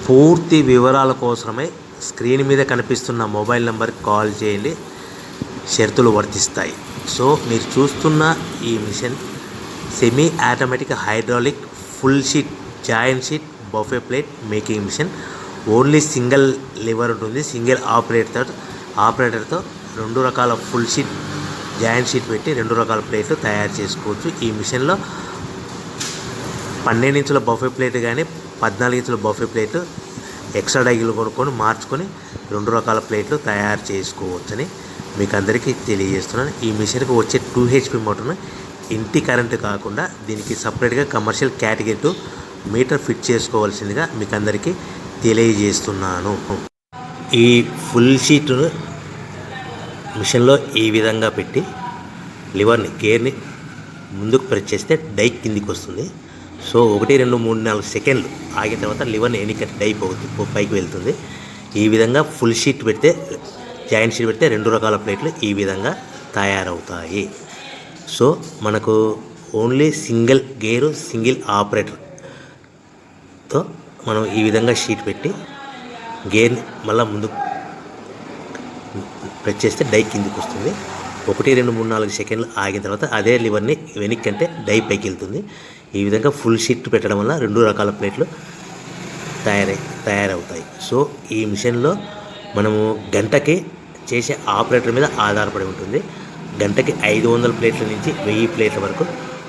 పూర్తి వివరాల కోసమే స్క్రీన్ మీద కనిపిస్తున్న మొబైల్ నెంబర్కి కాల్ చేయండి. షరతులు వర్తిస్తాయి. సో మీరు చూస్తున్న ఈ machine semi automatic hydraulic full sheet joint sheet buffet plate making machine. Only single lever ఉంటుంది. సింగిల్ ఆపరేటర్తో 2 రకాల ఫుల్ షీట్ జాయింట్ షీట్ పెట్టి 2 రకాల ప్లేట్లు తయారు చేసుకోవచ్చు. ఈ మిషన్లో 12 ఇంచుల బఫే ప్లేట్ కానీ 14 ఇంచుల బఫే ప్లేట్లు ఎక్స్ట్రా డైలు కొనుక్కొని మార్చుకొని 2 రకాల ప్లేట్లు తయారు చేసుకోవచ్చని మీకు అందరికీ తెలియజేస్తున్నాను. ఈ మిషన్కి వచ్చే 2 HP మోటార్ను ఇంటి కరెంటు కాకుండా దీనికి సపరేట్గా కమర్షియల్ కేటగిరీ 2 మీటర్ ఫిట్ చేసుకోవాల్సిందిగా మీకు అందరికీ తెలియజేస్తున్నాను. ఈ ఫుల్ షీట్ను మిషన్లో ఈ విధంగా పెట్టి లివర్ని గేర్ని ముందుకు ప్రెస్ చేస్తే డై కిందికి వస్తుంది. సో 1 2 3 4 సెకండ్లు ఆగిన తర్వాత లివర్ని ఎన్నిక డై పైకి వెళ్తుంది. ఈ విధంగా ఫుల్ షీట్ పెడితే జాయింట్ షీట్ పెడితే 2 రకాల ప్లేట్లు ఈ విధంగా తయారవుతాయి. సో మనకు ఓన్లీ సింగిల్ గేరు సింగిల్ ఆపరేటర్తో మనం ఈ విధంగా షీట్ పెట్టి గేర్ని మళ్ళీ ముందుకు ప్రెస్ చేస్తే డై కిందికి వస్తుంది. 1 2 3 4 సెకండ్లు ఆగిన తర్వాత అదే లివర్ని వెనక్కి అంటే డై పైకి వెళ్తుంది. ఈ విధంగా ఫుల్ షీట్ పెట్టడం వల్ల 2 రకాల ప్లేట్లు తయారవుతాయి. సో ఈ మిషన్లో మనము గంటకి చేసే ఆపరేటర్ మీద ఆధారపడి ఉంటుంది. గంటకి 500 ప్లేట్ల నుంచి 1000 ప్లేట్ల వరకు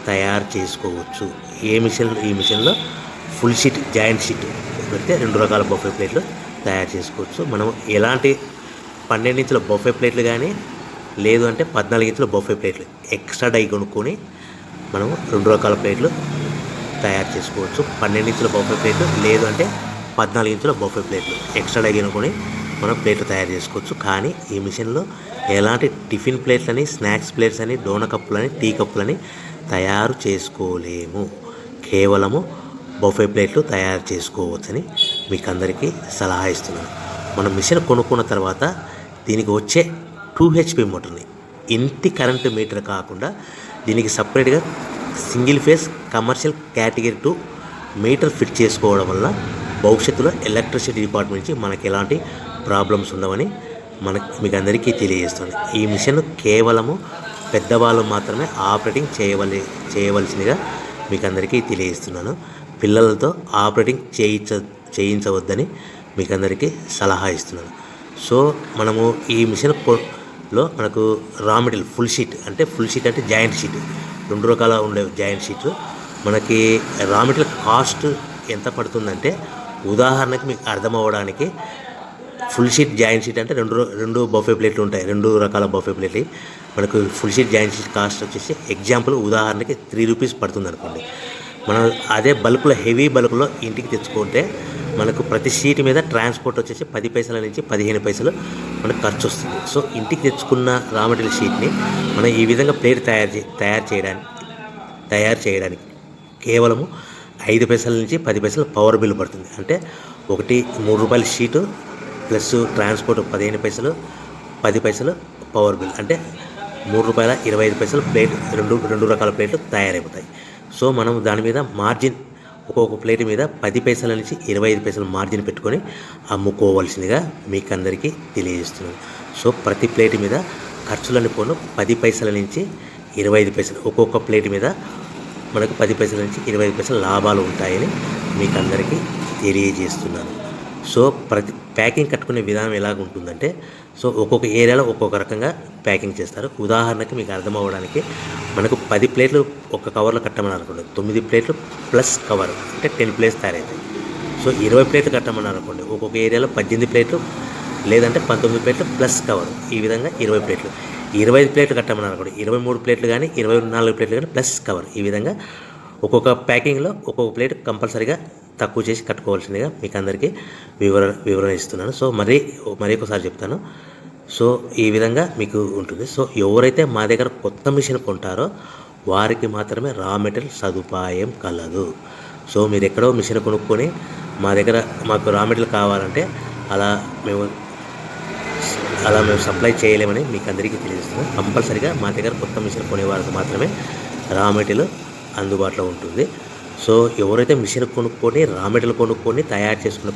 తయారు చేసుకోవచ్చు. ఈ మిషన్లో ఫుల్ షీట్ జాయింట్ షీట్ పెడితే 2 రకాల బఫే ప్లేట్లు తయారు చేసుకోవచ్చు. మనం ఎలాంటి 12 ఇంచుల బఫే ప్లేట్లు కానీ లేదు అంటే 14 ఇంచుల బఫే ప్లేట్లు ఎక్స్ట్రా డై కొనుక్కొని మనం 2 రకాల ప్లేట్లు తయారు చేసుకోవచ్చు. 12 ఇంచుల బఫే ప్లేట్లు లేదు అంటే 14 ఇంచుల బఫే ప్లేట్లు ఎక్స్ట్రా డై కొనుక్కొని మనం ప్లేట్లు తయారు చేసుకోవచ్చు. కానీ ఈ మిషన్లో ఎలాంటి టిఫిన్ ప్లేట్లని స్నాక్స్ ప్లేట్స్ అని డోన కప్పులని టీ కప్పులని తయారు చేసుకోలేము. కేవలము బఫే ప్లేట్లు తయారు చేసుకోవచ్చని మీకు అందరికీ సలహా ఇస్తున్నాను. మనం మిషన్ కొనుక్కున్న తర్వాత దీనికి వచ్చే 2 HP మోటార్ని ఇంటి కరెంటు మీటర్ కాకుండా దీనికి సపరేట్గా single phase commercial category 2 metre fit చేసుకోవడం వల్ల భవిష్యత్తులో ఎలక్ట్రిసిటీ డిపార్ట్మెంట్ నుంచి మనకి ఎలాంటి ప్రాబ్లమ్స్ ఉండవని మీకు అందరికీ తెలియజేస్తుంది. ఈ మిషన్ కేవలము పెద్దవాళ్ళు మాత్రమే ఆపరేటింగ్ చేయవలసిందిగా మీకు అందరికీ తెలియజేస్తున్నాను. పిల్లలతో ఆపరేటింగ్ చేయించవద్దని మీకు అందరికీ సలహా ఇస్తున్నాను. సో మనము ఈ మిషన్లో మనకు రా మెటీరియల్ ఫుల్ షీట్ అంటే జాయింట్ షీట్ 2 రకాల ఉండే జాయింట్ షీట్ మనకి రా మెటీరియల్ కాస్ట్ ఎంత పడుతుందంటే ఉదాహరణకి మీకు అర్థం అవ్వడానికి ఫుల్ షీట్ జాయింట్ షీట్ అంటే 2 బఫే ప్లేట్లు ఉంటాయి. 2 రకాల బఫే ప్లేట్లు మనకు full sheet joint sheet cost వచ్చేసి ఎగ్జాంపుల్ ఉదాహరణకి 3 రూపీస్ పడుతుంది అనుకోండి. మనం అదే బల్క్లో హెవీ బల్క్లో ఇంటికి తెచ్చుకుంటే మనకు ప్రతి షీట్ మీద ట్రాన్స్పోర్ట్ వచ్చేసి 10 పైసల నుంచి 15 పైసలు మనకు ఖర్చు వస్తుంది. సో ఇంటికి తెచ్చుకున్న రా మెటీరియల్ షీట్ని మనం ఈ విధంగా ప్లేట్ తయారు చేయడానికి కేవలము 5 పైసల నుంచి 10 పైసలు పవర్ బిల్ పడుతుంది. అంటే 3 రూపాయల షీటు ప్లస్ ట్రాన్స్పోర్ట్ 15 పైసలు 10 పైసలు పవర్ బిల్ అంటే 3 రూపాయల 25 పైసలు ప్లేట్ 2 రకాల ప్లేట్లు తయారైపోతాయి. సో మనం దాని మీద మార్జిన్ ఒక్కొక్క ప్లేట్ మీద 10 పైసల నుంచి 25 పైసలు మార్జిన్ పెట్టుకొని అమ్ముకోవాల్సిందిగా మీకు అందరికీ తెలియజేస్తున్నాను. సో ప్రతి ప్లేట్ మీద ఖర్చులని పోను 10 పైసల నుంచి 25 పైసలు ఒక్కొక్క ప్లేట్ మీద మనకు 10 పైసల నుంచి 25 పైసలు లాభాలు ఉంటాయని మీకు అందరికీ తెలియజేస్తున్నాను. సో ప్రతి ప్యాకింగ్ కట్టుకునే విధానం ఎలాగ ఉంటుందంటే సో ఒక్కొక్క ఏరియాలో ఒక్కొక్క రకంగా ప్యాకింగ్ చేస్తారు. ఉదాహరణకి మీకు అర్థం అవ్వడానికి మనకు 10 ప్లేట్లు ఒక కవర్లో కట్టమని అనుకోండి, 9 ప్లేట్లు ప్లస్ కవర్ అంటే 10 ప్లేట్స్ తయారవుతాయి. సో 20 ప్లేట్లు కట్టమని అనుకోండి, ఒక్కొక్క ఏరియాలో 18 ప్లేట్లు లేదంటే 19 ప్లేట్లు ప్లస్ కవర్ ఈ విధంగా 20 ప్లేట్లు. 25 ప్లేట్లు కట్టమని అనుకోండి, 23 ప్లేట్లు కానీ 24 ప్లేట్లు కానీ ప్లస్ కవర్ ఈ విధంగా ఒక్కొక్క ప్యాకింగ్లో ఒక్కొక్క ప్లేట్ కంపల్సరీగా తక్కువ చేసి కట్టుకోవాల్సిందిగా మీకు అందరికీ వివరణ ఇస్తున్నాను. సో మరి ఒకసారి చెప్తాను. సో ఈ విధంగా మీకు ఉంటుంది. సో ఎవరైతే మా దగ్గర కొత్త మిషన్ కొంటారో వారికి మాత్రమే రా మెటీరియల్ సదుపాయం కలదు. సో మీరు ఎక్కడో మిషన్ కొనుక్కొని మాకు రా మెటీరియల్ కావాలంటే అలా మేము సప్లై చేయలేమని మీకు అందరికీ తెలియజేస్తున్నాం. కంపల్సరీగా మా దగ్గర కొత్త మిషన్ కొనే వారికి మాత్రమే రా మెటీరియల్ అందుబాటులో ఉంటుంది. సో ఎవరైతే మిషన్ కొనుక్కొని రా మెటీరియల్ కొనుక్కొని తయారు చేసుకున్న